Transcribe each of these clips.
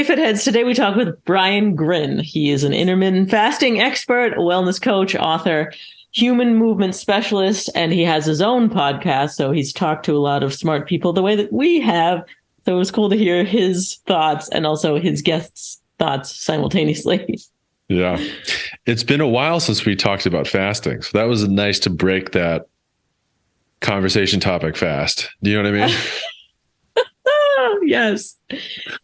Hey, Fitheads. Today we talk with Brian Gryn. He is an intermittent fasting expert, a wellness coach, author, human movement specialist, and he has his own podcast. So he's talked to a lot of smart people the way that we have. So it was cool to hear his thoughts and also his guests' thoughts simultaneously. Yeah. It's been a while since we talked about fasting. So that was nice to break that conversation topic fast. Do you know what I mean? Yes.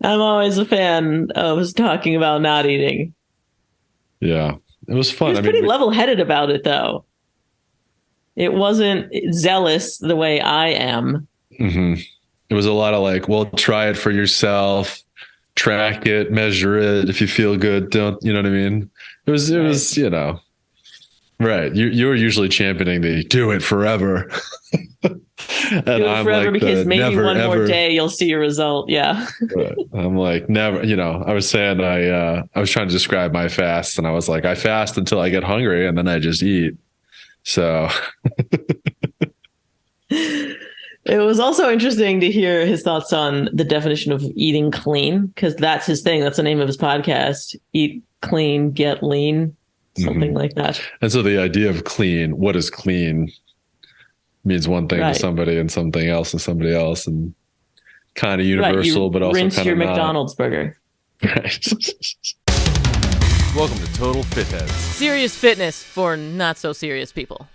I'm always a fan of talking about not eating. Yeah. It was fun. He was pretty level-headed about it, though. It wasn't zealous the way I am. Mm-hmm. It was a lot of like, well, try it for yourself, track it, measure it. If you feel good, don't, you know what I mean? It was, you know, right. You were usually championing the do it forever. And do it forever like because maybe never, one more day you'll see your result. Yeah. Right. I'm like, never, you know, I was saying I was trying to describe my fast and I was like, I fast until I get hungry and then I just eat. So it was also interesting to hear his thoughts on the definition of eating clean, because that's his thing. That's the name of his podcast. Eat clean, get lean, something like that. And so the idea of clean, what is clean, means one thing to somebody and something else to somebody else, and kind of universal, but also rinse kind your of McDonald's burger. Right. Welcome to Total Fitheads. Serious fitness for not so serious people.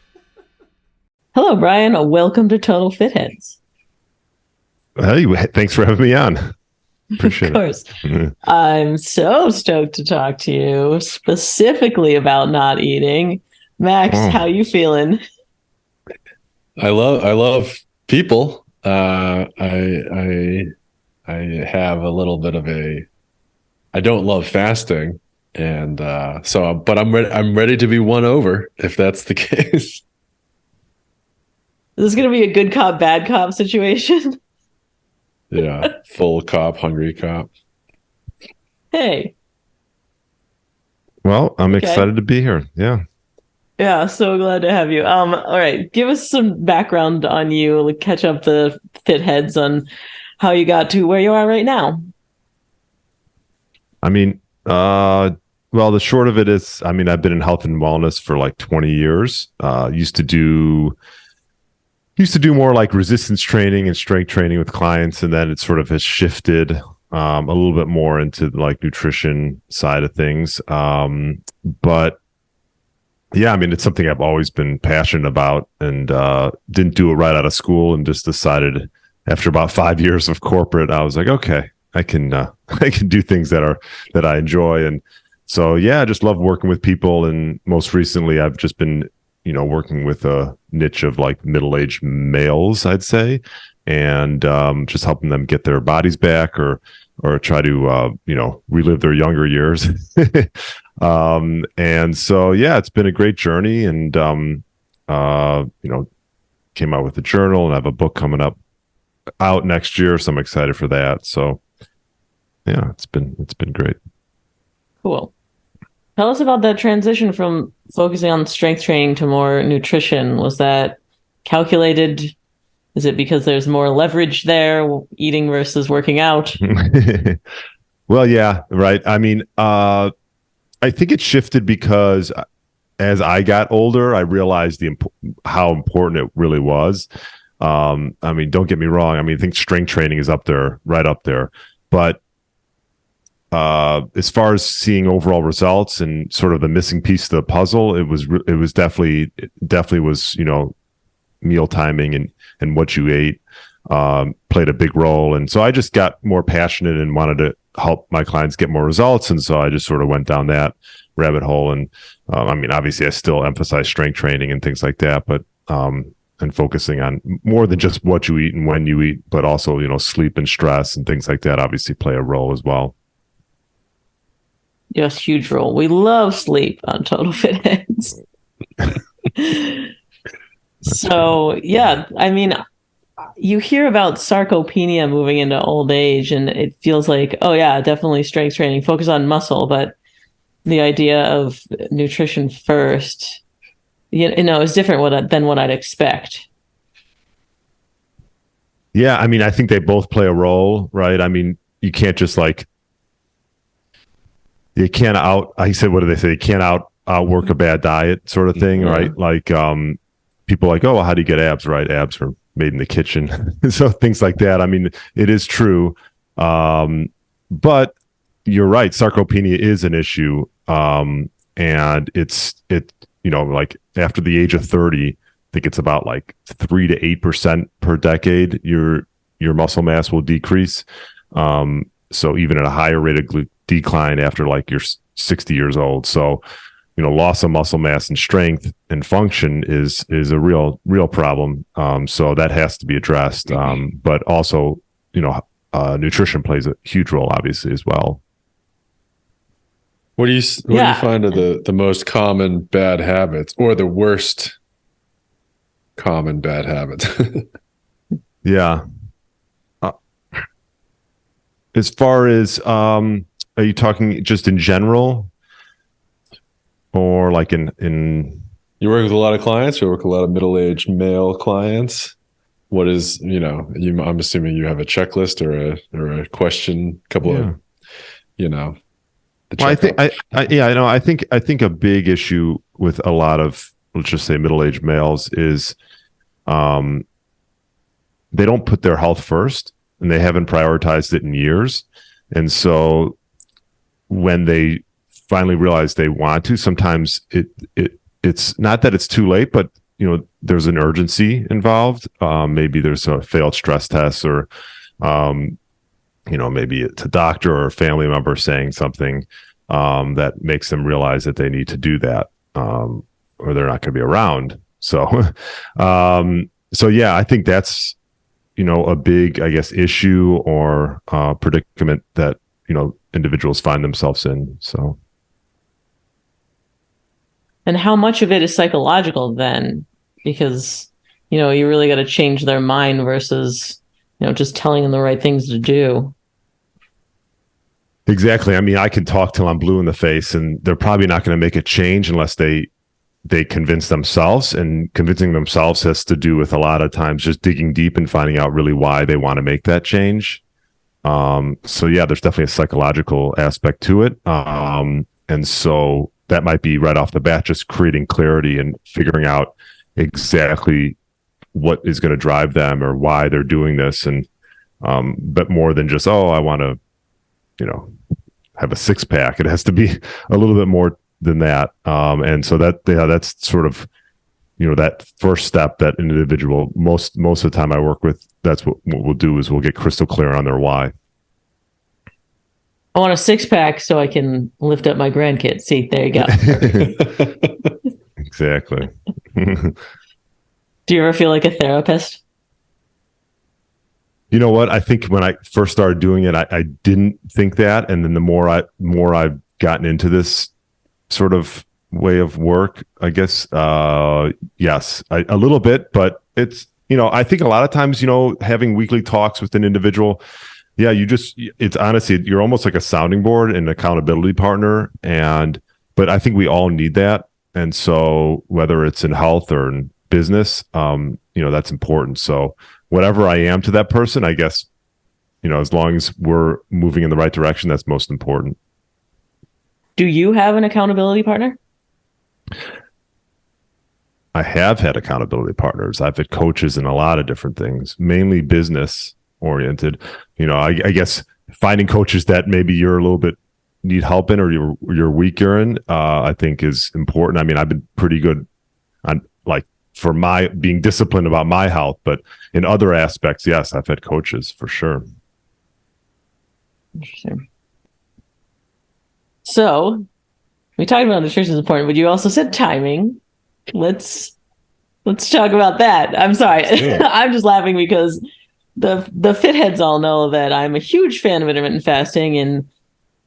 Hello, Brian. Welcome to Total Fitheads. Hey, thanks for having me on. Appreciate it. Of course. I'm so stoked to talk to you specifically about not eating. Max, how you feeling? I love people. I have a little bit of I don't love fasting, and but I'm ready to be won over if that's the case. This is going to be a good cop, bad cop situation. Yeah, full cop, hungry cop. Hey. Well, I'm excited to be here. Yeah. Yeah, so glad to have you. All right, give us some background on you. Like, catch up the Fitheads on how you got to where you are right now. I mean, well, the short of it is, I mean, I've been in health and wellness for like 20 years. Used to do more like resistance training and strength training with clients, and then it sort of has shifted a little bit more into like nutrition side of things. But yeah, I mean, it's something I've always been passionate about, and didn't do it right out of school, and just decided after about 5 years of corporate, I was like, okay, I can do things that I enjoy. And so, yeah, I just love working with people. And most recently I've just been, working with a niche of like middle-aged males, I'd say, and just helping them get their bodies back or try to, relive their younger years. And so, yeah, it's been a great journey, and, came out with a journal, and I have a book coming out next year. So I'm excited for that. So yeah, it's been great. Cool. Tell us about that transition from focusing on strength training to more nutrition. Was that calculated? Is it because there's more leverage there, eating versus working out? Well, yeah, right. I mean, I think it shifted because as I got older, I realized how important it really was. I mean, don't get me wrong. I mean, I think strength training is right up there. But as far as seeing overall results and sort of the missing piece of the puzzle, it was definitely was, meal timing and what you ate played a big role. And so I just got more passionate and wanted to help my clients get more results. And so I just sort of went down that rabbit hole. And I mean, obviously I still emphasize strength training and things like that, but and focusing on more than just what you eat and when you eat, but also, sleep and stress and things like that obviously play a role as well. Yes, huge role. We love sleep on Total Fitheads. So, yeah, I mean, you hear about sarcopenia moving into old age, and it feels like, oh, yeah, definitely strength training, focus on muscle. But the idea of nutrition first, is different than what I'd expect. Yeah, I mean, I think they both play a role, right? I mean, you can't just like you can't he said, what do they say? You can't outwork a bad diet sort of thing, right? Like, people are like, oh, well, how do you get abs? Right. Abs are made in the kitchen. So things like that. I mean, it is true. But you're right. Sarcopenia is an issue. And like after the age of 30, I think it's about like 3 to 8% per decade, your muscle mass will decrease. So even at a higher rate of decline after like you're 60 years old. So, loss of muscle mass and strength and function is a real problem. So that has to be addressed. But also, nutrition plays a huge role, obviously, as well. What do you find are the most common bad habits, or the worst common bad habits? Yeah. As far as, are you talking just in general, or like in? You work with a lot of clients. You work with a lot of middle-aged male clients. What is, I'm assuming you have a checklist or a question, couple of, Well, I think a big issue with a lot of, let's just say, middle-aged males is, they don't put their health first, and they haven't prioritized it in years. And so when they finally realize they want to, sometimes it's not that it's too late, but there's an urgency involved. Maybe there's a failed stress test, or maybe it's a doctor or a family member saying something that makes them realize that they need to do that, or they're not going to be around. So, I think that's a big, I guess, issue or predicament that individuals find themselves in. So. And how much of it is psychological then? Because, you really got to change their mind versus, just telling them the right things to do. Exactly. I mean, I can talk till I'm blue in the face, and they're probably not going to make a change unless they convince themselves. And convincing themselves has to do with a lot of times just digging deep and finding out really why they want to make that change. There's definitely a psychological aspect to it. And so that might be right off the bat, just creating clarity and figuring out exactly what is going to drive them or why they're doing this. And, but more than just, I want to, have a six pack. It has to be a little bit more than that. And so that's sort of, that first step that an individual, most of the time I work with, that's what we'll do is we'll get crystal clear on their why. I want a six pack so I can lift up my grandkids. See, there you go. Exactly. Do you ever feel like a therapist? You know what? I think when I first started doing it, I didn't think that. And then the more I've gotten into this sort of way of work, I guess, yes, a little bit, but it's, I think a lot of times, having weekly talks with an individual, it's honestly, you're almost like a sounding board and accountability partner. But I think we all need that. And so whether it's in health or in business, that's important. So whatever I am to that person, I guess, as long as we're moving in the right direction, that's most important. Do you have an accountability partner? I have had accountability partners. I've had coaches in a lot of different things, mainly business oriented. I guess finding coaches that maybe you're a little bit need help in, or you're weaker in, I think is important. I mean, I've been pretty good on for my being disciplined about my health, but in other aspects, yes, I've had coaches for sure. Interesting. So we talked about nutrition is important, but you also said timing. Let's talk about that. I'm sorry. Sure. I'm just laughing because the fit heads all know that I'm a huge fan of intermittent fasting, and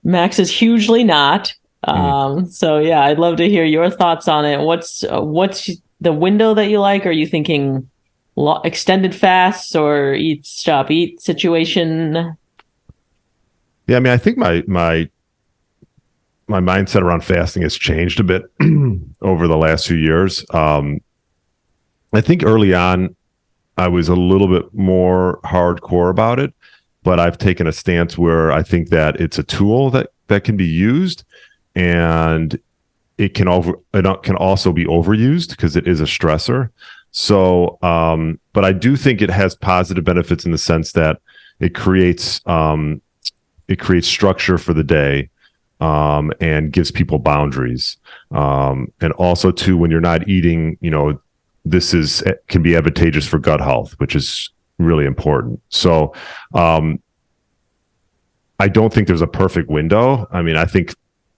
Max is hugely not. So yeah, I'd love to hear your thoughts on it. What's the window that you like? Are you thinking extended fasts or stop eat situation? Yeah, I mean, I think my mindset around fasting has changed a bit over the last few years. I think early on, I was a little bit more hardcore about it, but I've taken a stance where I think that it's a tool that can be used, and it can also be overused because it is a stressor. So, but I do think it has positive benefits in the sense that it creates structure for the day, and gives people boundaries. And also too, when you're not eating, this can be advantageous for gut health, which is really important. So, I don't think there's a perfect window. I mean, I think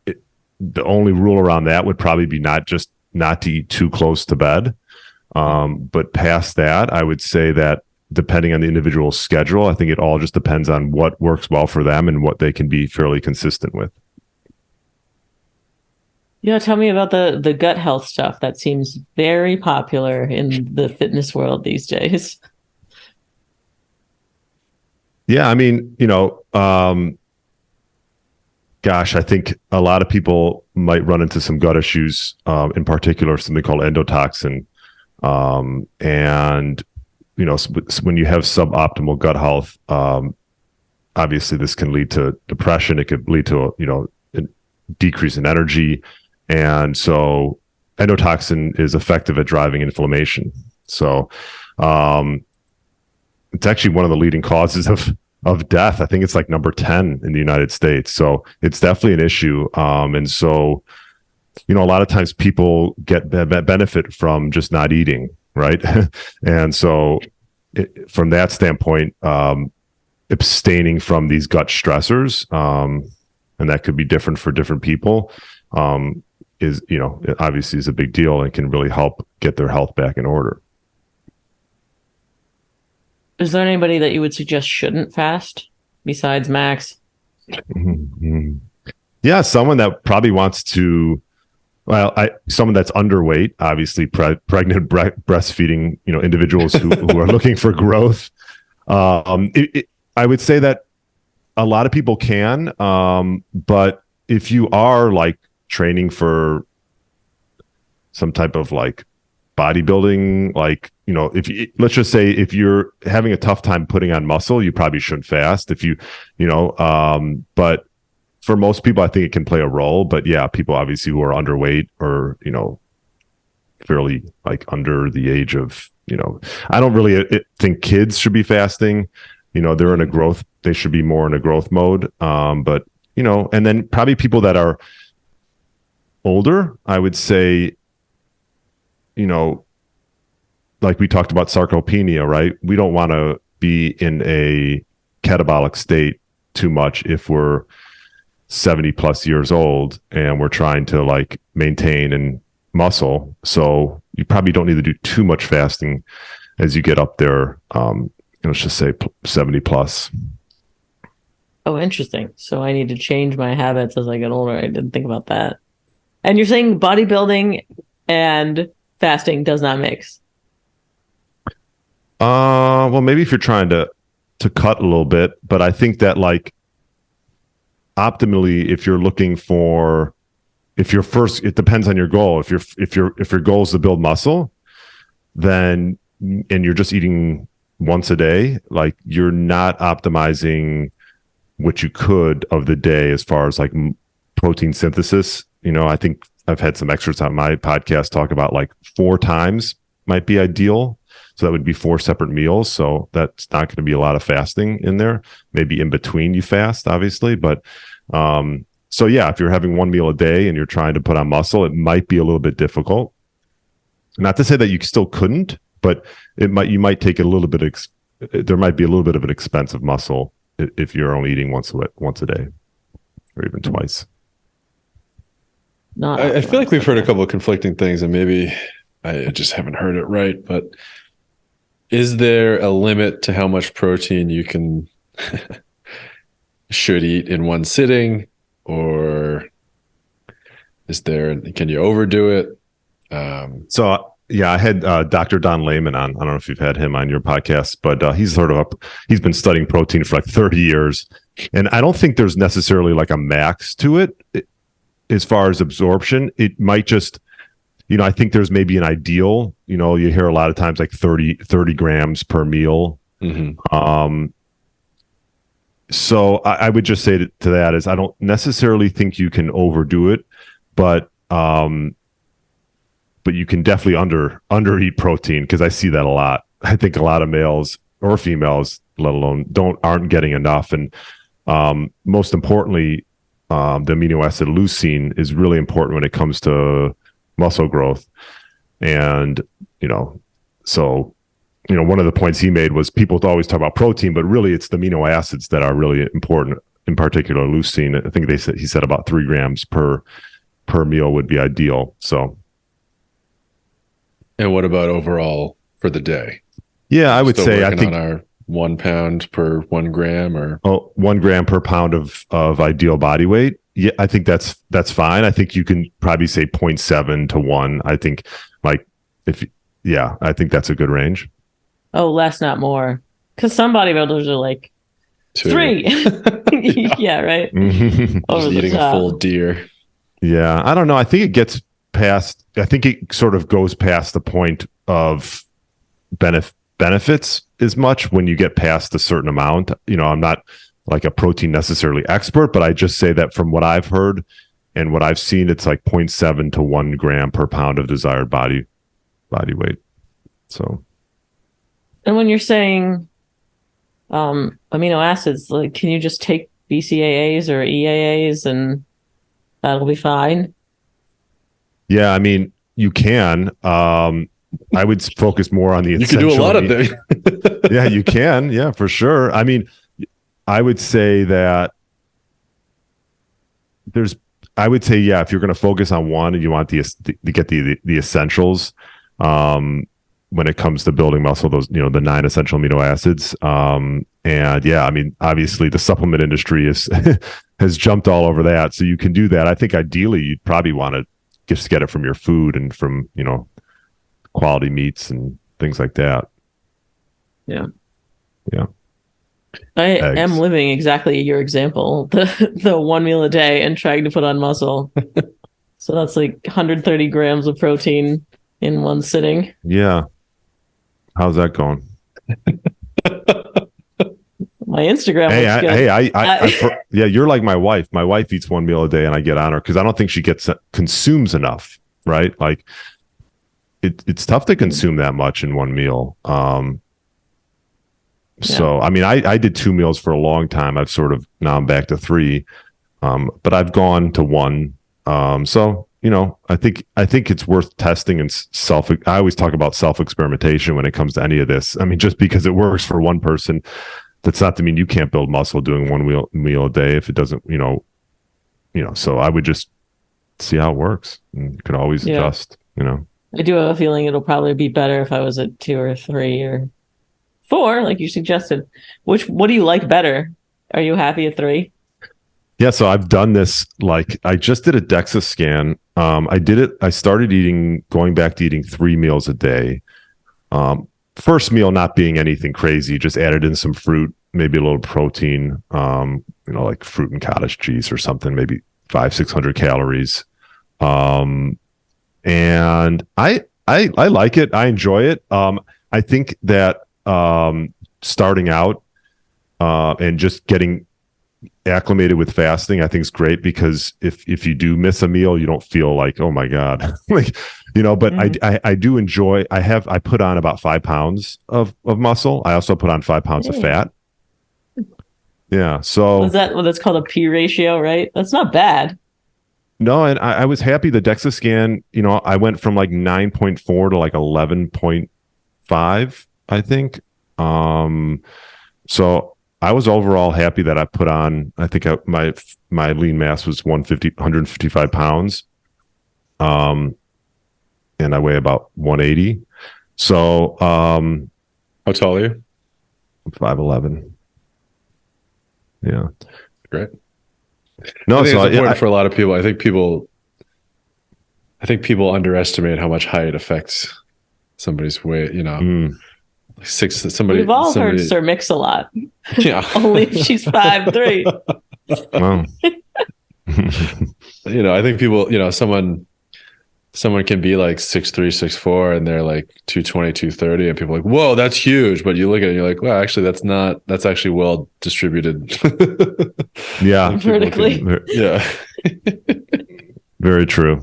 the only rule around that would probably be not to eat too close to bed. But past that, I would say that depending on the individual's schedule, I think it all just depends on what works well for them and what they can be fairly consistent with. Tell me about the gut health stuff. That seems very popular in the fitness world these days. Yeah, I mean, gosh, I think a lot of people might run into some gut issues, in particular, something called endotoxin. And, when you have suboptimal gut health, obviously this can lead to depression. It could lead to, a decrease in energy. And so endotoxin is effective at driving inflammation. So, it's actually one of the leading causes of death. I think it's like number 10 in the United States. So it's definitely an issue. And so, a lot of times people get benefit from just not eating, right? And so from that standpoint, abstaining from these gut stressors, and that could be different for different people, is, obviously is a big deal and can really help get their health back in order. Is there anybody that you would suggest shouldn't fast besides Max? Mm-hmm. Yeah, someone that probably wants to, someone that's underweight, obviously pregnant, breastfeeding, individuals who are looking for growth. I would say that a lot of people can, but if you are like training for some type of like bodybuilding, like, let's just say if you're having a tough time putting on muscle, you probably shouldn't fast. But for most people, I think it can play a role. But yeah, people obviously who are underweight or, fairly like under the age of, I don't really think kids should be fasting. They're in a growth, they should be more in a growth mode. But, and then probably people that are older, I would say, like we talked about sarcopenia, right? We don't want to be in a catabolic state too much if we're 70 plus years old and we're trying to like maintain and muscle. So you probably don't need to do too much fasting as you get up there. Let's just say 70 plus. Oh, interesting. So I need to change my habits as I get older. I didn't think about that. And you're saying bodybuilding and fasting does not mix? Well, maybe if you're trying to cut a little bit, but I think that like optimally, if you're looking for, it depends on your goal. If your goal is to build muscle, then, and you're just eating once a day, like you're not optimizing what you could of the day as far as like protein synthesis. I think I've had some experts on my podcast talk about like 4 times might be ideal. So that would be 4 separate meals. So that's not going to be a lot of fasting in there. Maybe in between you fast, obviously. But so yeah, if you're having 1 meal a day and you're trying to put on muscle, it might be a little bit difficult. Not to say that you still couldn't, but you might take a little bit. There might be a little bit of an expensive muscle if you're only eating once a day, or even twice. I feel like we've heard a couple of conflicting things, and maybe I just haven't heard it right. But is there a limit to how much protein you should eat in one sitting, or can you overdo it? So yeah, I had Dr. Don Layman on. I don't know if you've had him on your podcast, but he's been studying protein for like 30 years, and I don't think there's necessarily like a max to it. As far as absorption, it might just, I think there's maybe an ideal, you hear a lot of times like 30 grams per meal. Mm-hmm. So I would just say to that is I don't necessarily think you can overdo it, but you can definitely under eat protein, because I see that a lot. I think a lot of males or females, let alone aren't getting enough. And most importantly, the amino acid leucine is really important when it comes to muscle growth. And, so, one of the points he made was people always talk about protein, but really it's the amino acids that are really important, in particular leucine. I think he said about 3 grams per meal would be ideal. So. And what about overall for the day? Yeah, I would say I think on our 1 pound per 1 gram, or 1 gram per pound of ideal body weight. Yeah, I think that's fine. I think you can probably say 0.7 to 1. I think I think that's a good range. Oh, less, not more. Because some bodybuilders are like 2. 3. Yeah, right. Just eating a full deer. Yeah, I don't know. I think it gets past. I think it sort of goes past the point of benefits as much when you get past a certain amount. I'm not like a protein necessarily expert, but I just say that from what I've heard and what I've seen, it's like 0.7 to 1 gram per pound of desired body weight. So. And when you're saying amino acids, like, can you just take BCAAs or EAAs and that'll be fine? Yeah, I mean, you can. I would focus more on the essential. You can do a lot of things. Yeah, you can. Yeah, for sure. I mean, I would say that if you're going to focus on one and you want to get the essentials, when it comes to building muscle, those, the 9 essential amino acids. And yeah, I mean, obviously the supplement industry has jumped all over that. So you can do that. I think ideally you'd probably want to just get it from your food and from, quality meats and things like that. Yeah. Yeah. I am living exactly your example, the 1 meal a day and trying to put on muscle. So that's like 130 grams of protein in one sitting. Yeah. How's that going? My Instagram looks good. Yeah, you're like my wife. My wife eats 1 meal a day and I get on her because I don't think she consumes enough, right? Like it's tough to consume that much in 1 meal. So, I mean, I did 2 meals for a long time. Now I'm back to 3. But I've gone to 1. So, I think it's worth testing and I always talk about self-experimentation when it comes to any of this. I mean, just because it works for one person, that's not to mean you can't build muscle doing 1 meal a day if it doesn't, so I would just see how it works. And you can always adjust, I do have a feeling it'll probably be better if I was at 2 or 3 or 4, like you suggested. What do you like better? Are you happy at 3? Yeah, so I've done this, like I just did a DEXA scan. I started going back to eating 3 meals a day. First meal not being anything crazy, just added in some fruit, maybe a little protein, like fruit and cottage cheese or something, maybe 500-600 calories. And I like it. I enjoy it. I think that starting out and just getting acclimated with fasting, I think is great, because if you do miss a meal, you don't feel like, oh my God, like, but I do enjoy, I put on about 5 pounds of muscle. I also put on 5 pounds of fat. Yeah. So is that what that's called, a P ratio, right? That's not bad. No. And I was happy the DEXA scan, I went from like 9.4 to like 11.5, I think. So I was overall happy that I put on, I think my lean mass was 155 pounds. And I weigh about 180. So, how tall are you? 5'11". Yeah. Great. No, I think it's important for a lot of people. I think people underestimate how much height affects somebody's weight, We've all heard Sir Mix-a-Lot. Yeah. Only if she's 5'3". Wow. I think people, someone can be like 6'3", 6'4", and they're like 220, 230, and people are like, whoa, that's huge. But you look at it and you're like, well, actually, that's actually well distributed. Yeah. Vertically. Yeah. Very true.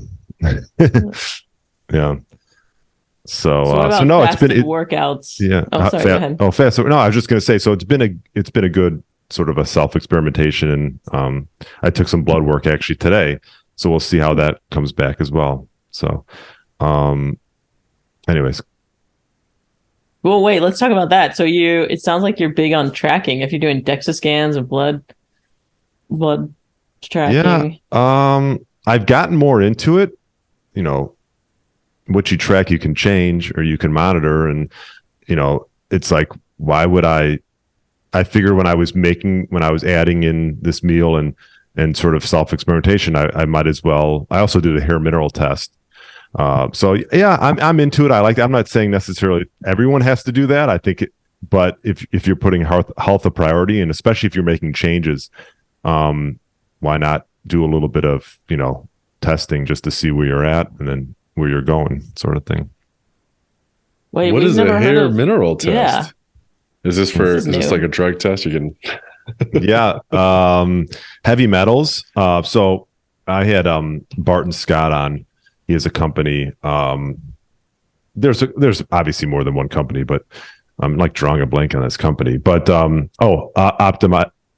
Yeah. So, So what about so no, it's been fasted workouts. yeah. Oh, sorry. Go ahead. Fast. No, I was just going to say. So it's been a good sort of a self experimentation, and I took some blood work actually today, so we'll see how that comes back as well. So, anyways. Well, wait. Let's talk about that. So it sounds like you're big on tracking. If you're doing DEXA scans and blood tracking. Yeah. I've gotten more into it. You know, what you track, you can change or you can monitor, and it's like, why would I figure when I was adding in this meal and sort of self experimentation, I might as well. I also did a hair mineral test. So yeah, I'm into it. I like that. I'm not saying necessarily everyone has to do that. I think but if you're putting health a priority, and especially if you're making changes, why not do a little bit of testing just to see where you're at and then where you're going, sort of thing. Wait, what is a hair mineral test? Yeah. Is this like a drug test? You can. Yeah. Heavy metals. So I had Barton Scott on. He has a company. There's obviously more than one company, but I'm like drawing a blank on this company. But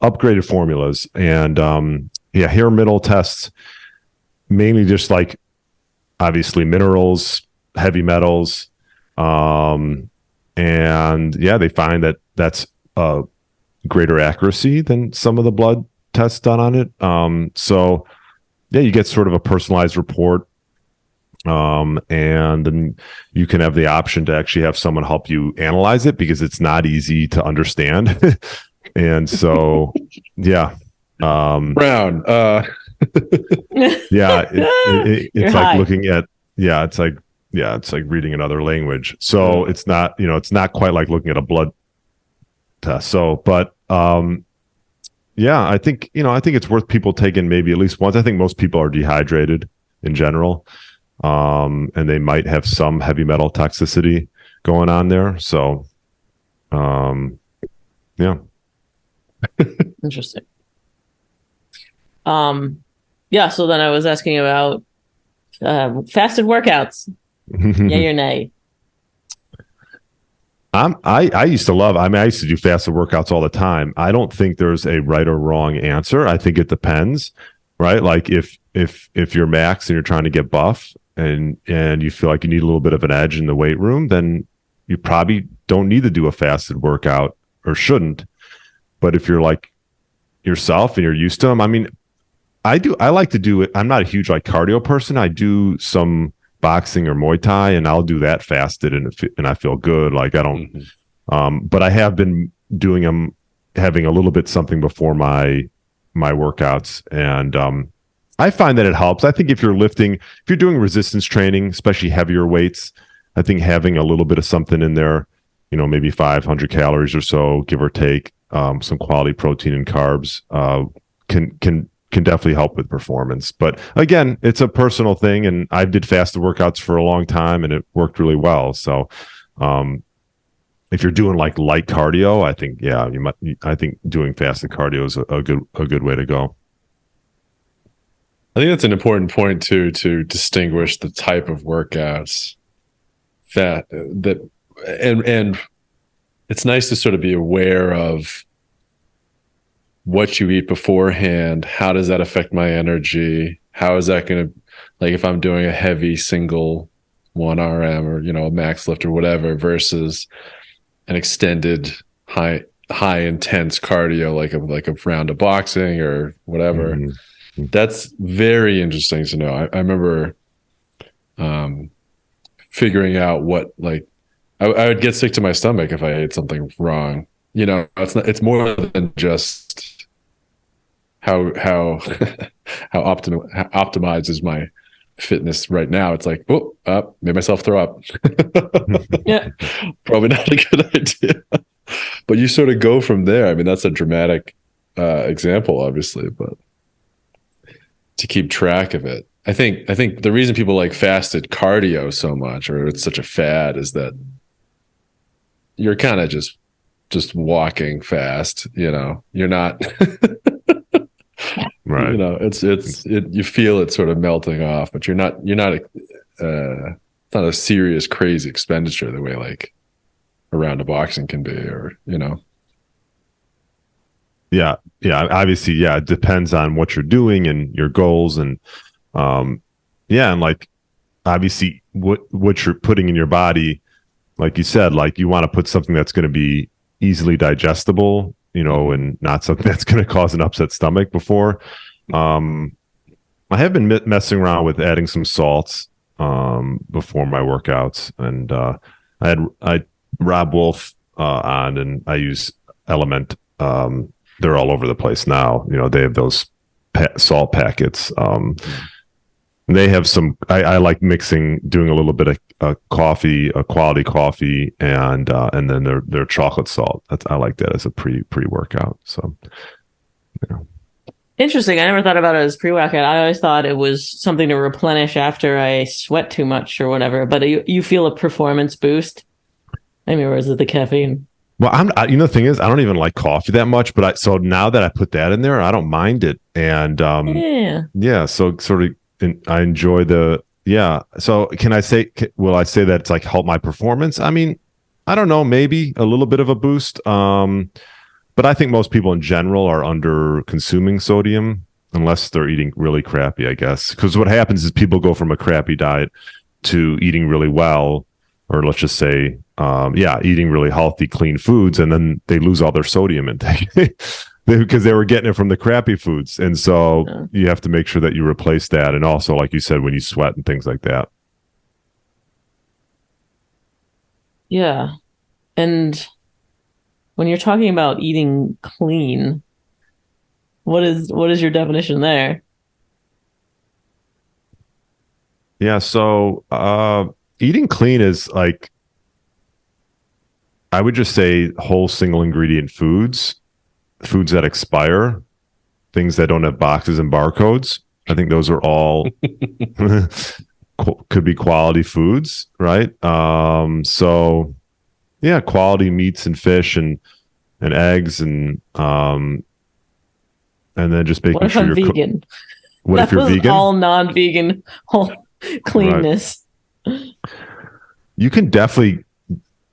upgraded formulas and hair mineral tests, mainly just like obviously minerals, heavy metals, and they find that that's greater accuracy than some of the blood tests done on it. So yeah, you get sort of a personalized report. And then you can have the option to actually have someone help you analyze it, because it's not easy to understand. And so, yeah. Brown. Yeah. It's like high. looking at, it's like reading another language. So it's not, it's not quite like looking at a blood test. So, but, yeah, I think it's worth people taking maybe at least once. I think most people are dehydrated in general. And they might have some heavy metal toxicity going on there. So, yeah. Interesting. Yeah. So then I was asking about fasted workouts. Yay or nay? I used to do fasted workouts all the time. I don't think there's a right or wrong answer. I think it depends, right? Like if you're max and you're trying to get buff and you feel like you need a little bit of an edge in the weight room, then you probably don't need to do a fasted workout, or shouldn't. But if you're like yourself and you're used to them, I mean, I like to do it. I'm not a huge like cardio person. I do some boxing or Muay Thai, and I'll do that fasted, and I feel good. Like I don't, but I have been doing them, having a little bit something before my workouts, and I find that it helps. I think if you're doing resistance training, especially heavier weights, I think having a little bit of something in there, maybe 500 calories or so, give or take, some quality protein and carbs, can definitely help with performance. But again, it's a personal thing, and I did fasted workouts for a long time, and it worked really well. So, if you're doing like light cardio, I think I think doing fasted cardio is a good way to go. I think that's an important point too, to distinguish the type of workouts and it's nice to sort of be aware of what you eat beforehand. How does that affect my energy? How is that going to, like, if I'm doing a heavy single 1 RM or, a max lift or whatever versus an extended high intense cardio, like a round of boxing or whatever. Mm-hmm. That's very interesting to know. I remember figuring out what, like, I would get sick to my stomach if I ate something wrong. It's more than just how optimized is my fitness right now. It's like, made myself throw up. Yeah, probably not a good idea. But you sort of go from there. I mean, that's a dramatic example, obviously, but to keep track of it, I think the reason people like fasted cardio so much, or it's such a fad, is that you're kind of just walking fast. You're not. Right. You feel it sort of melting off, but you're not it's not a serious crazy expenditure the way like a round of boxing can be, or Yeah. Yeah. Obviously, yeah, it depends on what you're doing and your goals. And yeah, and like obviously what you're putting in your body, like you said, like you want to put something that's going to be easily digestible, and not something that's going to cause an upset stomach before. I have been messing around with adding some salts before my workouts, and I Rob Wolf on, and I use Element. They're all over the place now. They have those salt packets. They have some. I like mixing, doing a little bit of coffee, a quality coffee, and then their chocolate salt. I like that as a pre-workout. So, Interesting. I never thought about it as pre-workout. I always thought it was something to replenish after I sweat too much or whatever. But you feel a performance boost. I mean, or is it the caffeine? Well, the thing is, I don't even like coffee that much, but so now that I put that in there, I don't mind it. And yeah, so sort of, I enjoy yeah. So will I say that it's like helped my performance? I mean, I don't know, maybe a little bit of a boost. But I think most people in general are under consuming sodium unless they're eating really crappy, I guess. Because what happens is people go from a crappy diet to eating really well, or let's just say, eating really healthy, clean foods, and then they lose all their sodium intake because they were getting it from the crappy foods. And so you have to make sure that you replace that. And also, like you said, when you sweat and things like that. Yeah. And when you're talking about eating clean, what is your definition there? Yeah, so eating clean is like, I would just say whole single ingredient foods that expire, things that don't have boxes and barcodes. I think those are all could be quality foods, right? So yeah, quality meats and fish and eggs and then just making sure you're vegan. What if you're vegan? All non-vegan, whole cleanness. Right. You can definitely.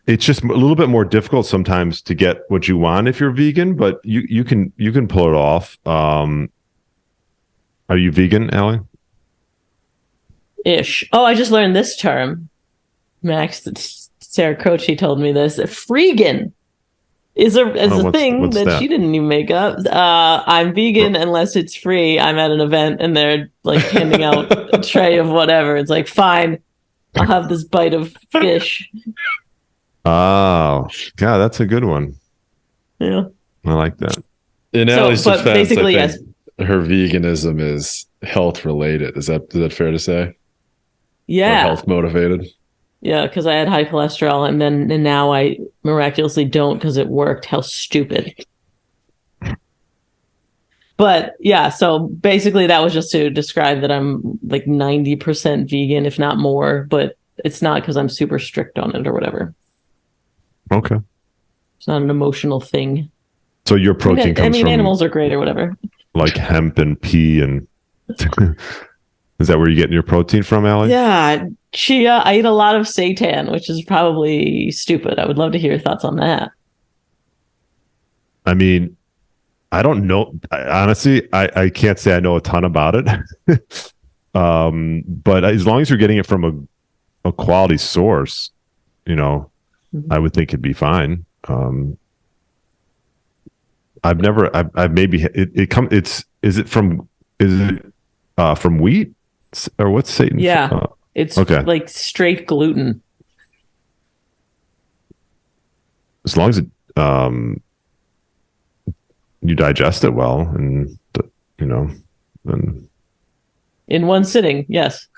It's just a little bit more difficult sometimes to get what you want if you're vegan, but you can pull it off. Are you vegan, Allie? Ish. Oh, I just learned this term. Max, Sarah Croce told me this. Freegan is a thing that she didn't even make up. I'm vegan unless it's free. I'm at an event and they're like handing out a tray of whatever. It's like, fine, I'll have this bite of fish. Oh, God, that's a good one. Yeah. I like that. In Allie's defense, basically, I think her veganism is health related. Is that fair to say? Yeah. Or health motivated? Yeah, because I had high cholesterol and now I miraculously don't because it worked. How stupid. But yeah, so basically that was just to describe that I'm like 90% vegan, if not more, but it's not because I'm super strict on it or whatever. Okay. It's not an emotional thing. So your protein comes from... animals are great or whatever. Like hemp and pea and... Is that where you're getting your protein from, Allie? Yeah, chia. I eat a lot of seitan, which is probably stupid. I would love to hear your thoughts on that. I mean, I don't know. Honestly, I can't say I know a ton about it. But as long as you're getting it from a quality source, I would think it'd be fine. I've maybe is it from wheat or what's Satan? Yeah, it's okay. Like straight gluten. As long as it, you digest it well and, then in one sitting. Yes.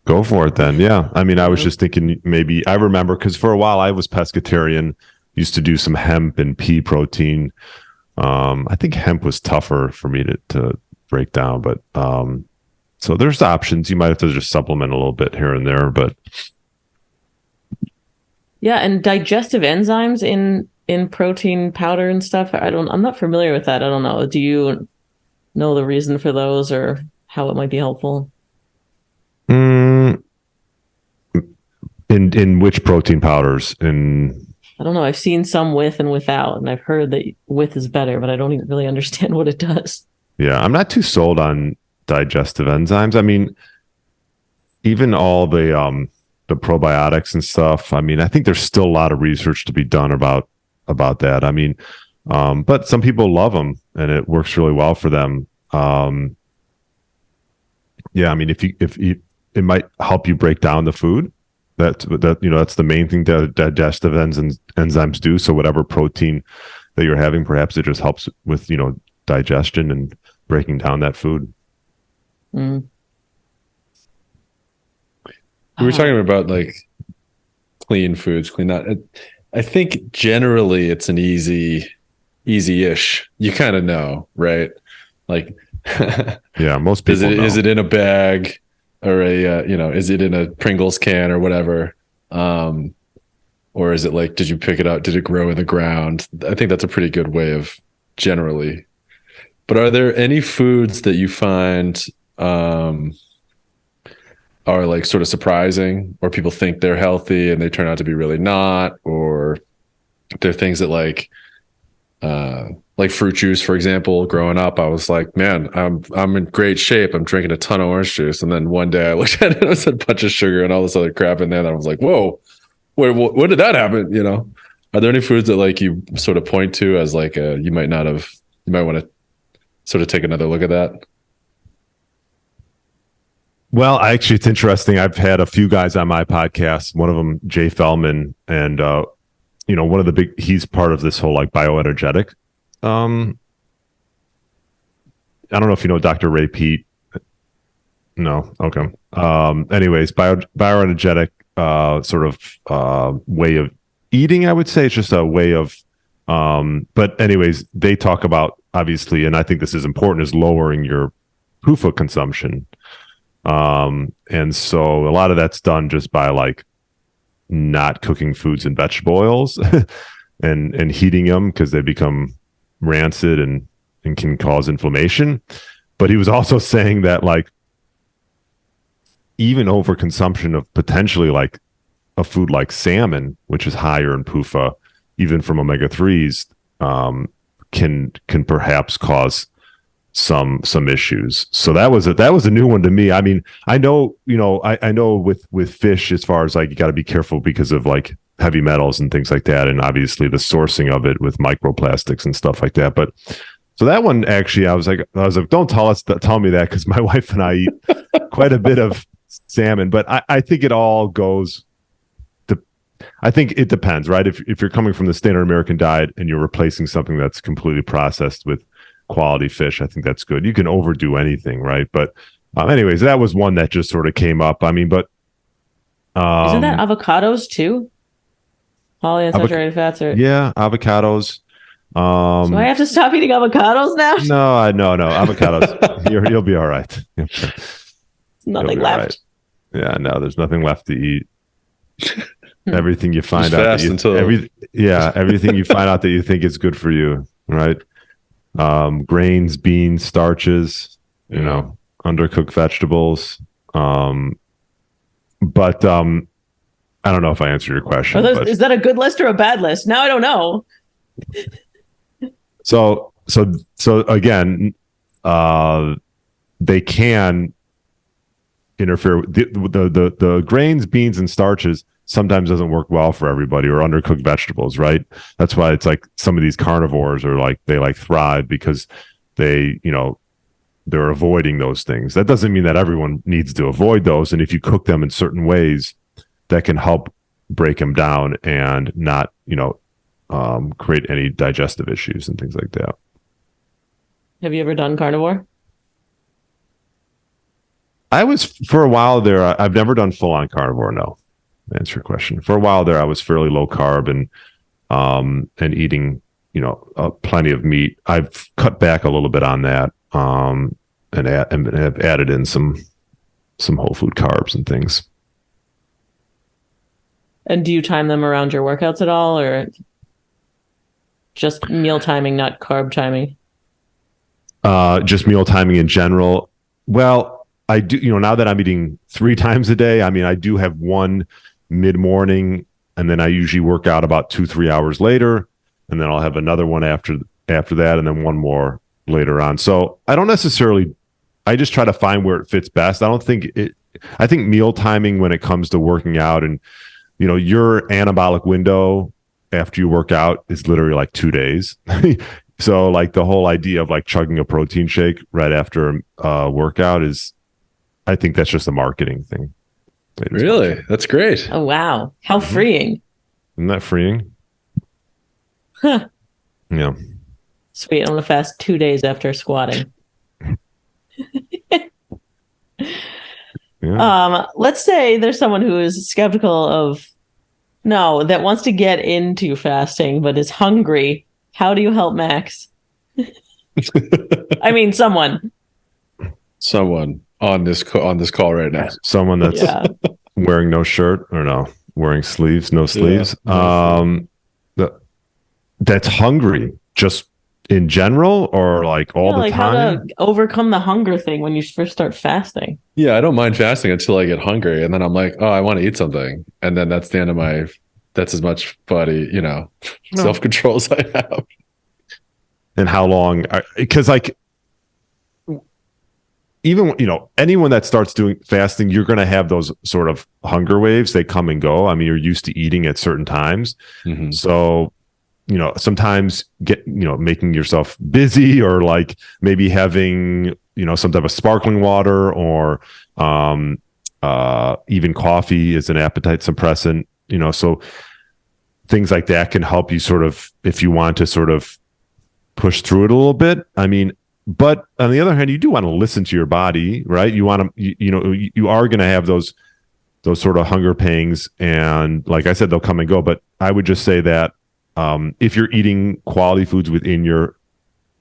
Go for it then. Yeah. I mean, I was just thinking maybe I remember because for a while I was pescatarian, used to do some hemp and pea protein. I think hemp was tougher for me to break down, but So there's options. You might have to just supplement a little bit here and there, but Yeah, and digestive enzymes in protein powder and stuff. I'm not familiar with that. I don't know. Do you know the reason for those or how it might be helpful? in which protein powders? I don't know. I've seen some with and without, and I've heard that with is better, but I don't even really understand what it does. Yeah, I'm not too sold on digestive enzymes. I mean, even all the probiotics and stuff. I mean, I think there's still a lot of research to be done about that. I mean, but some people love them and it works really well for them. Yeah, I mean, if it might help you break down the food. That's the main thing that digestive enzymes do. So whatever protein that you're having, perhaps it just helps with digestion and breaking down that food. Mm. We were talking about like clean foods, I think generally it's an easy-ish. You kind of know, right? Like, yeah, most people know. Is it in a bag or is it in a Pringles can or whatever? Or is it like, did you pick it up? Did it grow in the ground? I think that's a pretty good way of generally. But are there any foods that you find are like sort of surprising, or people think they're healthy and they turn out to be really not, or there are things that like fruit juice, for example? Growing up, I was like, man, I'm in great shape. I'm drinking a ton of orange juice. And then one day I looked at it, it was a bunch of sugar and all this other crap in there. And I was like, whoa, when did that happen? Are there any foods that like you sort of point to as like you might want to sort of take another look at that? Well, actually, it's interesting. I've had a few guys on my podcast, one of them, Jay Fellman, and, one of the he's part of this whole like bioenergetic. I don't know if you know Dr. Ray Peat. No. Okay. Anyways, bioenergetic, sort of, way of eating, I would say. It's just a way of, but anyways, they talk about, obviously, and I think this is important, is lowering your PUFA consumption. And so a lot of that's done just by like not cooking foods in vegetable oils and heating them because they become rancid and can cause inflammation. But he was also saying that like even overconsumption of potentially like a food like salmon, which is higher in PUFA, even from omega-3s, can perhaps cause some issues. So that was a new one to me. I mean, I know, I know with fish, as far as like, you got to be careful because of like heavy metals and things like that. And obviously the sourcing of it with microplastics and stuff like that. But so that one, actually, I was like, don't tell me that, because my wife and I eat quite a bit of salmon, but I think it all goes, I think it depends, right? If you're coming from the standard American diet and you're replacing something that's completely processed with quality fish, I think that's good. You can overdo anything, right? But anyways, that was one that just sort of came up. I mean, but isn't that avocados too? Polyunsaturated fats are. Yeah, avocados. So I have to stop eating avocados now? No, avocados. You'll be all right. Nothing left. Right. Yeah, no, there's nothing left to eat. Everything you find Just out, fast everything you find out that you think is good for you, right? Grains, beans, starches, undercooked vegetables. But I don't know if I answered your question. Is that a good list or a bad list? Now I don't know. So again, they can interfere. The grains, beans, and starches sometimes doesn't work well for everybody, or undercooked vegetables, right? That's why it's like some of these carnivores are like, they like thrive because they're avoiding those things. That doesn't mean that everyone needs to avoid those. And if you cook them in certain ways, that can help break them down and not, create any digestive issues and things like that. Have you ever done carnivore? I was, for a while there, I've never done full on carnivore. No. Answer your question. For a while there, I was fairly low carb and eating, plenty of meat. I've cut back a little bit on that. and have added in some whole food carbs and things. And do you time them around your workouts at all, or just meal timing, not carb timing? Just meal timing in general. Well, I do, now that I'm eating 3 times a day, I mean, I do have one mid-morning, and then I usually work out about 2-3 hours later, and then I'll have another one after that, and then one more later on. So I don't necessarily, I just try to find where it fits best. I think meal timing when it comes to working out, and your anabolic window after you work out is literally like 2 days. So like the whole idea of like chugging a protein shake right after a workout I think that's just a marketing thing. Really? That's great. Oh, wow. How freeing. Isn't that freeing? Huh. Yeah. Sweet. I'm going to fast 2 days after squatting. Yeah. Let's say there's someone who is skeptical that wants to get into fasting, but is hungry. How do you help Max? I mean, someone on this call right now. Someone that's wearing no shirt or wearing sleeves, no sleeves. That's hungry, just in general, or like all the time. How to overcome the hunger thing when you first start fasting. Yeah, I don't mind fasting until I get hungry, and then I'm like, oh, I want to eat something, and then that's the end of that's as much body, self-control as I have. And how long? Because like, even anyone that starts doing fasting, you're going to have those sort of hunger waves. They come and go. I mean, you're used to eating at certain times, so sometimes making yourself busy, or like maybe having some type of sparkling water, or even coffee is an appetite suppressant. So things like that can help you sort of, if you want to sort of push through it a little bit. I mean, but on the other hand, you do want to listen to your body, right? You want to, you are going to have those sort of hunger pangs, and like I said, they'll come and go. But I would just say that if you're eating quality foods within your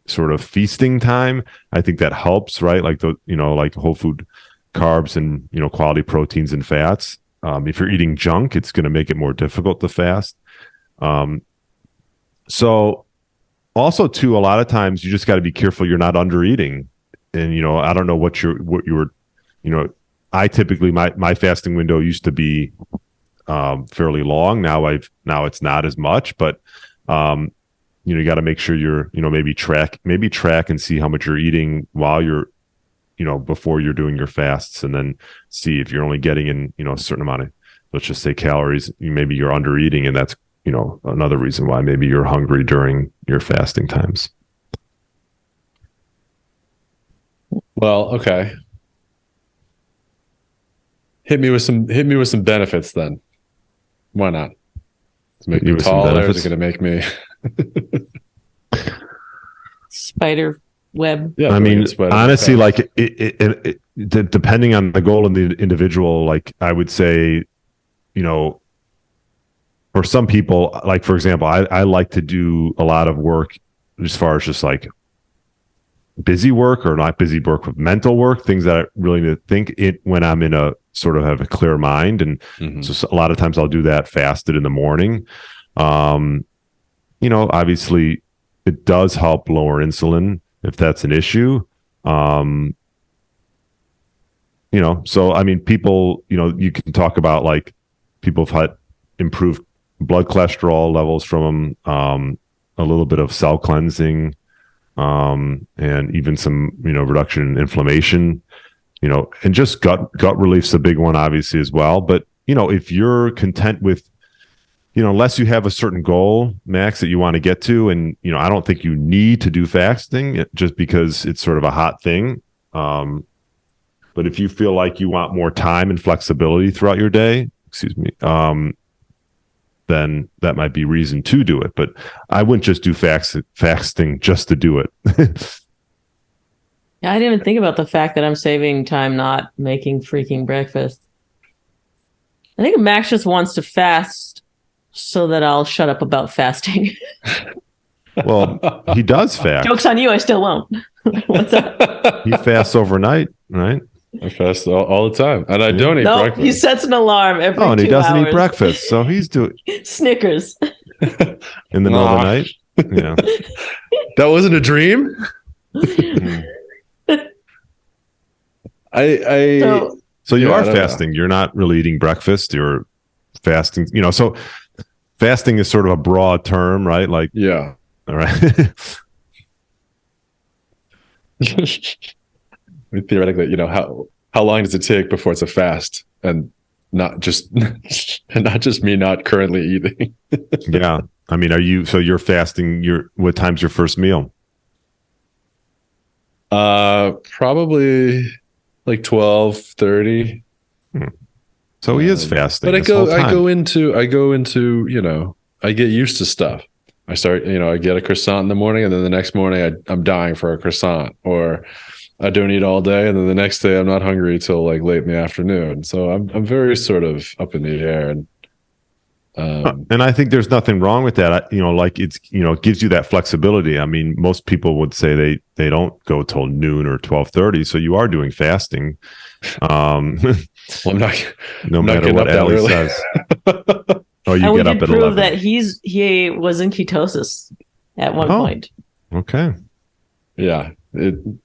sort of feasting time, I think that helps, right? Like like whole food carbs and quality proteins and fats. If you're eating junk, it's going to make it more difficult to fast. So also too, a lot of times you just got to be careful you're not under eating. And I don't know what you were, I typically my fasting window used to be fairly long. Now it's not as much, but you got to make sure you're maybe track and see how much you're eating while you're before you're doing your fasts, and then see if you're only getting in a certain amount of, let's just say, calories. Maybe you're under eating, and that's another reason why maybe you're hungry during your fasting times. Well, okay. Hit me with some benefits then. Why not? To make me taller? Is it going to make me spider web? Yeah, I mean, honestly, like it depending on the goal of the individual, like I would say, for some people, like for example, I like to do a lot of work as far as just like busy work, or not busy work, with mental work, things that I really need to think it when I'm in a sort of have a clear mind. And so a lot of times I'll do that fasted in the morning. Obviously it does help lower insulin if that's an issue. So I mean, people, you can talk about like people have had improved blood cholesterol levels from a little bit of cell cleansing, and even some reduction in inflammation, and just gut relief's a big one obviously as well. But if you're content with unless you have a certain goal, Max, that you want to get to, and I don't think you need to do fasting just because it's sort of a hot thing, but if you feel like you want more time and flexibility throughout your day, then that might be reason to do it. But I wouldn't just do fasting just to do it. Yeah, I didn't even think about the fact that I'm saving time not making freaking breakfast. I think Max just wants to fast so that I'll shut up about fasting. Well, he does fast. Joke's on you, I still won't. What's up? He fasts overnight, right? I fast all the time, and I don't eat No, breakfast. he sets an alarm every 2 hours. Oh, and he doesn't eat breakfast, so he's doing Snickers. in the middle of the night. Yeah. That wasn't a dream. So you Yeah, I are don't know. fasting. You're not really eating breakfast. You're fasting. So fasting is sort of a broad term, right? Like, Yeah. all right. I mean, theoretically, how long does it take before it's a fast, and not just me not currently eating? Yeah. I mean, you're fasting, what time's your first meal? Probably like 12:30. So he is fasting. But I this whole time. go into, I get used to stuff. I start, I get a croissant in the morning, and then the next morning I'm dying for a croissant, or I don't eat all day, and then the next day I'm not hungry till like late in the afternoon. So I'm very sort of up in the air, and I think there's nothing wrong with that. It gives you that flexibility. I mean, most people would say they don't go till noon or 12:30. So you are doing fasting. well, I'm not. No I'm matter not what getting up that Ali early. says. Oh, you And we get up did at prove 11. that he was in ketosis at one point. Okay. Yeah,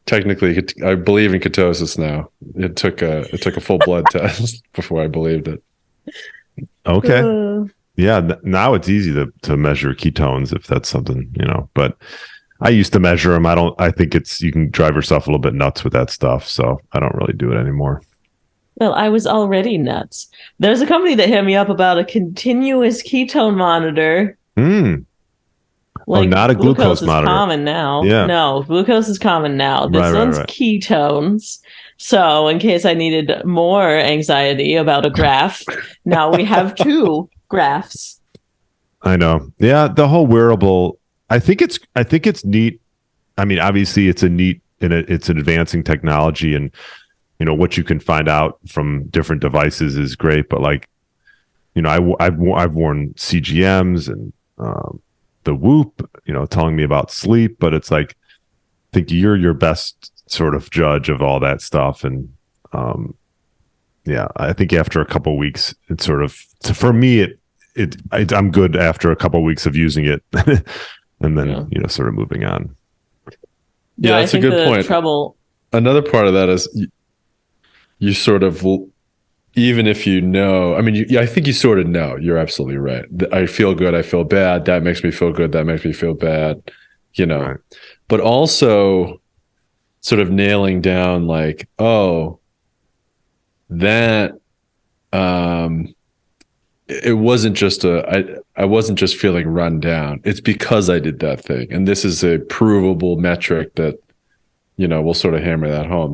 technically, I believe in ketosis now. It took a full blood test before I believed it. Okay. Yeah. Now it's easy to measure ketones if that's something, but I used to measure them. I think you can drive yourself a little bit nuts with that stuff. So I don't really do it anymore. Well, I was already nuts. There's a company that hit me up about a continuous ketone monitor. Not a glucose is monitor. Common now. Yeah. No, glucose is common now. This one's ketones. So in case I needed more anxiety about a graph, now we have 2 graphs. I know. Yeah, the whole wearable. I think it's neat. I mean, obviously, it's it's an advancing technology, and what you can find out from different devices is great. But I've worn CGMs and the Whoop, telling me about sleep. But it's like, I think you're your best sort of judge of all that stuff, and I think after a couple of weeks, it's sort of, for me, I'm good after a couple of weeks of using it, and then sort of moving on. Yeah, that's a good point. Another part of that is you sort of, even if I mean, I think you sort of know. You're absolutely right. I feel good. I feel bad. That makes me feel good. That makes me feel bad. Right. But also sort of nailing down like, oh, that it wasn't just I wasn't just feeling run down. It's because I did that thing, and this is a provable metric that we'll sort of hammer that home.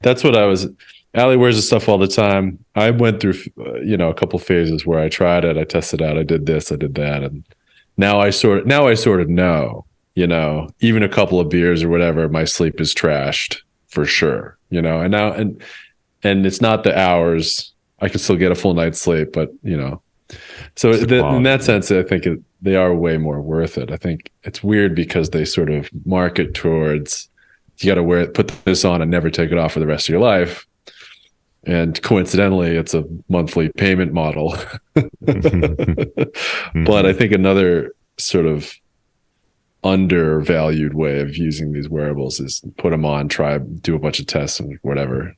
That's what I was. Ali wears this stuff all the time. I went through a couple phases where I tried it, I tested out, I did this, I did that, and now I sort of know. Even a couple of beers or whatever, my sleep is trashed for sure. And now and it's not the hours. I can still get a full night's sleep, but so in that sense, I think they are way more worth it. I think it's weird because they sort of market towards, you got to put this on and never take it off for the rest of your life. And coincidentally, it's a monthly payment model. But I think another sort of undervalued way of using these wearables is put them on, do a bunch of tests and whatever,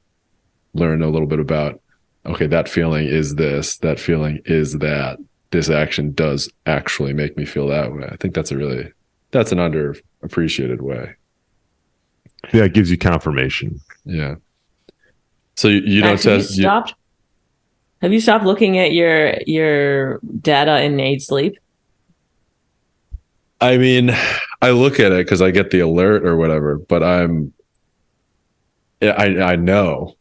learn a little bit about, okay, that feeling is this, that feeling is that, this action does actually make me feel that way. I think that's an underappreciated way. Yeah, it gives you confirmation. Yeah. So you don't test. Have you stopped looking at your data in aid sleep? I mean, I look at it because I get the alert or whatever, but I know,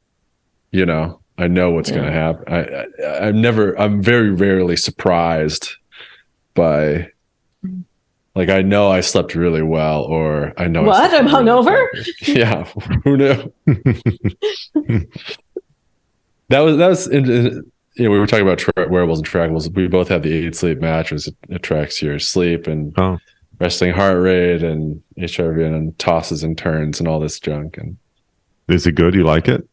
I know what's going to happen. I'm very rarely surprised by, like, I know I slept really well, or I know. What? I'm hungover? Yeah. Who knew? That was, we were talking about wearables and trackables. We both have the 8 Sleep mattress. It tracks your sleep, and resting heart rate and HRV and tosses and turns and all this junk. And Is it good? You like it?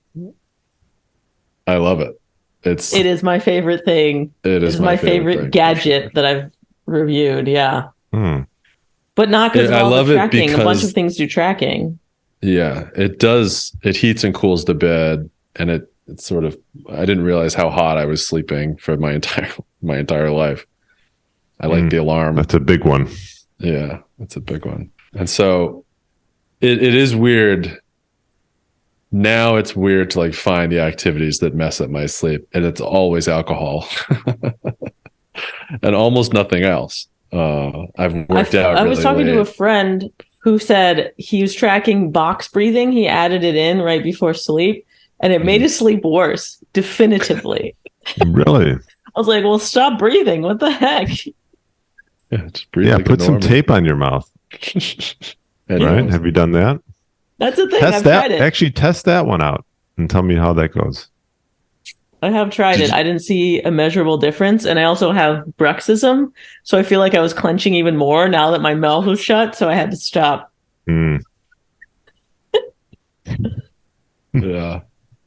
I love it. It is my favorite thing. It is my favorite favorite gadget that I've reviewed. Yeah. But not because of I all love the it tracking. A bunch because- of things do tracking. Yeah, it does. It heats and cools the bed, and it's sort of. I didn't realize how hot I was sleeping for my entire life. I like the alarm. That's a big one. Yeah, that's a big one. And so it is weird. Now it's weird to like find the activities that mess up my sleep, and it's always alcohol and almost nothing else. I've worked out. I was really talking to late. a friend who said he was tracking box breathing. He added it in right before sleep, and it made his sleep worse, definitively. Really? I was like, well, stop breathing. What the heck? Yeah, just breathe Yeah, like put a some normal. tape on your mouth. Right? Have you done that? That's the thing. Test I've that. tried it. Actually, test that one out and tell me how that goes. I have tried it. I didn't see a measurable difference. And I also have bruxism. So I feel like I was clenching even more now that my mouth was shut. So I had to stop. Yeah,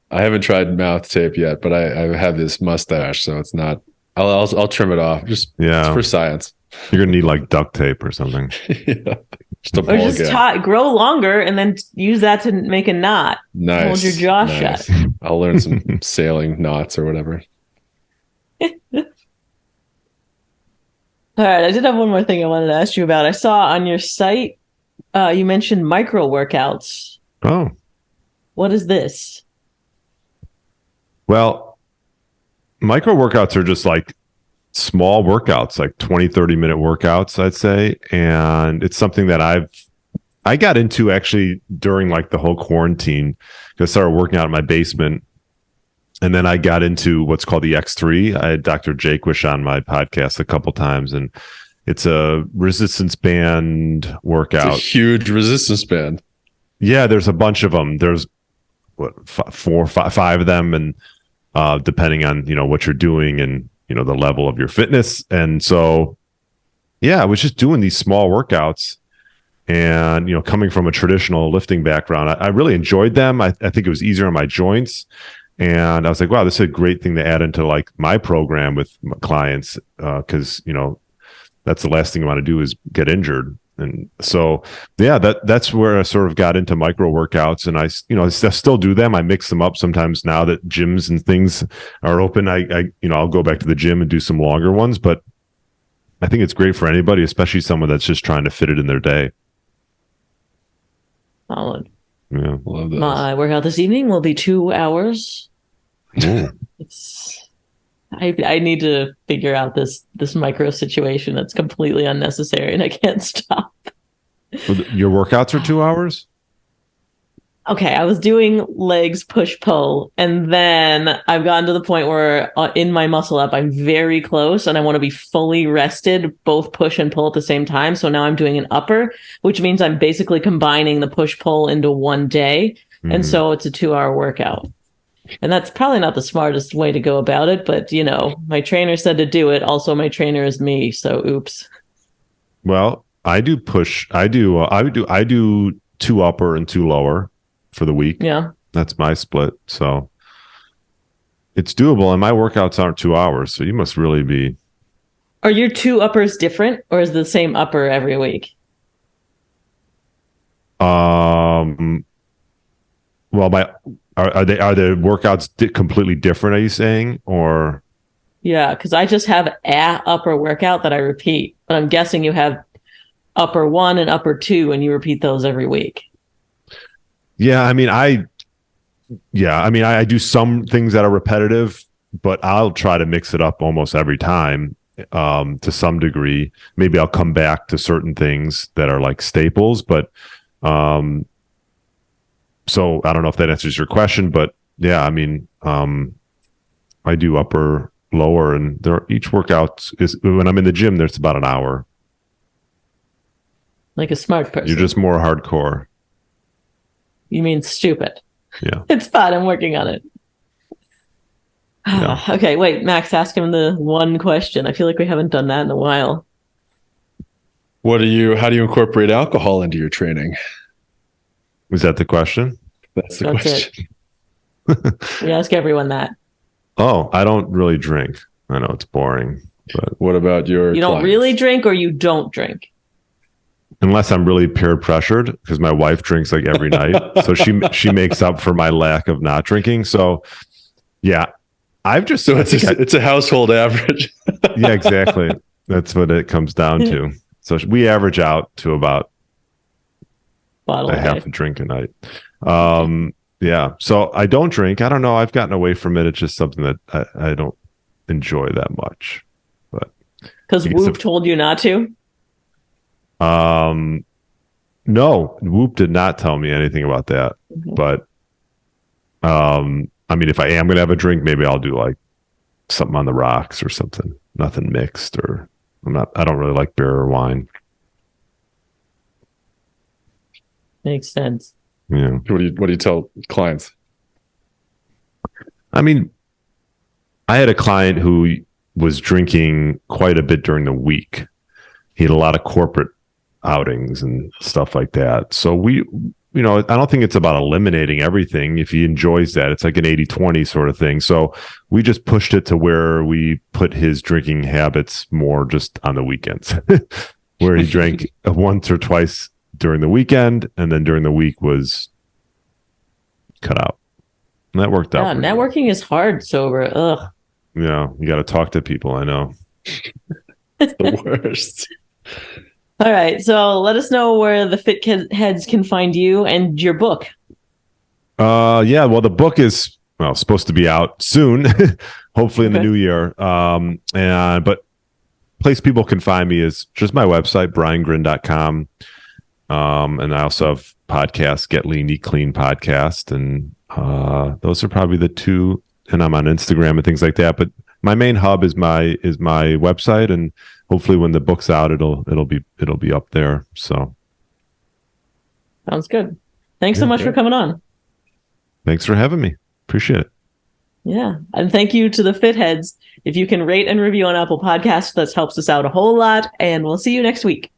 I haven't tried mouth tape yet, but I have this mustache, so it's not. I'll trim it off. Just it's for science. You're gonna need like duct tape or something. Yeah, just a Or ball just gag. grow longer and then use that to make a knot. Nice. Hold your jaw nice. shut. I'll learn some sailing knots or whatever. All right. I did have one more thing I wanted to ask you about. I saw on your site, you mentioned micro workouts. Oh. What is this? Well, micro workouts are just like small workouts, like 20, 30-minute workouts, I'd say. And it's something that I got into actually during like the whole quarantine. I started working out in my basement. And then I got into what's called the X3. I had Dr. Jaquish on my podcast a couple times, and it's a resistance band workout. It's a huge resistance band. Yeah, there's a bunch of them. There's five of them, and depending on what you're doing and the level of your fitness. And so, yeah, I was just doing these small workouts, and coming from a traditional lifting background, I really enjoyed them. I think it was easier on my joints. And I was like, wow, this is a great thing to add into like my program with my clients, because that's the last thing you want to do is get injured. And so, yeah, that's where I sort of got into micro workouts, and I still do them. I mix them up sometimes now that gyms and things are open. I'll go back to the gym and do some longer ones, but I think it's great for anybody, especially someone that's just trying to fit it in their day. Solid. Yeah, love those. My workout this evening will be 2 hours. I need to figure out this micro situation that's completely unnecessary and I can't stop. Your workouts are 2 hours? Okay, I was doing legs push pull, and then I've gotten to the point where in my muscle up, I'm very close and I want to be fully rested, both push and pull at the same time. So now I'm doing an upper, which means I'm basically combining the push pull into one day. And so it's a 2-hour workout. And that's probably not the smartest way to go about it, but my trainer said to do it. Also, my trainer is me, so oops. Well, I do push. I do 2 upper and 2 lower for the week. Yeah. That's my split. So it's doable, and my workouts aren't 2 hours, so you must really be. Are your 2 uppers different, or is the same upper every week? Well, are the workouts completely different? Are you saying, or? Yeah, because I just have a upper workout that I repeat, but I'm guessing you have upper 1 and upper 2, and you repeat those every week. Yeah, I mean, I do some things that are repetitive, but I'll try to mix it up almost every time, to some degree. Maybe I'll come back to certain things that are like staples, but so I don't know if that answers your question, but yeah, I mean, I do upper, lower, and each workout is, when I'm in the gym, there's about an hour. Like a smart person. You're just more hardcore. You mean stupid. Yeah. It's fine. I'm working on it. Yeah. Okay, wait, Max, ask him the one question. I feel like we haven't done that in a while. How do you incorporate alcohol into your training? Is that the question? That's the That's question. We ask everyone that. Oh, I don't really drink. I know it's boring, but What about your You don't clients? really drink or you don't drink? unless I'm really peer pressured, because my wife drinks like every night, so she makes up for my lack of not drinking. So yeah, So it's a household average. yeah, exactly. That's what it comes down to. So we average out to about Bottle a a half day. a drink a night. Yeah. So I don't drink. I don't know. I've gotten away from it. It's just something that I don't enjoy that much. But Because I guess Whoop told you not to? no, Whoop did not tell me anything about that. Mhm. But I mean, if I am gonna have a drink, maybe I'll do like something on the rocks or something. Nothing mixed, or I don't really like beer or wine. Makes sense. Yeah. What do you tell clients? I mean, I had a client who was drinking quite a bit during the week. He had a lot of corporate outings and stuff like that. So I don't think it's about eliminating everything. If he enjoys that, it's like an 80-20 sort of thing. So we just pushed it to where we put his drinking habits more just on the weekends, where he drank once or twice during the weekend, and then during the week was cut out. And that worked out. Yeah, pretty networking is hard sober. Ugh. well. Yeah, you got to talk to people. I know. The worst. All right. So let us know where the Fit Heads can find you and your book. Yeah. Well, the book is supposed to be out soon, hopefully in the Okay. new year. But place people can find me is just my website, briangryn.com. And I also have podcasts, Get Lean, Eat Clean podcast. And those are probably the two. And I'm on Instagram and things like that. But my main hub is my website, and hopefully when the book's out, it'll be up there. So Sounds good. Thanks so Yeah, much for coming on. thanks for having me. Appreciate it. Yeah. And thank you to the Fit Heads. If you can rate and review on Apple Podcasts, that helps us out a whole lot. And we'll see you next week.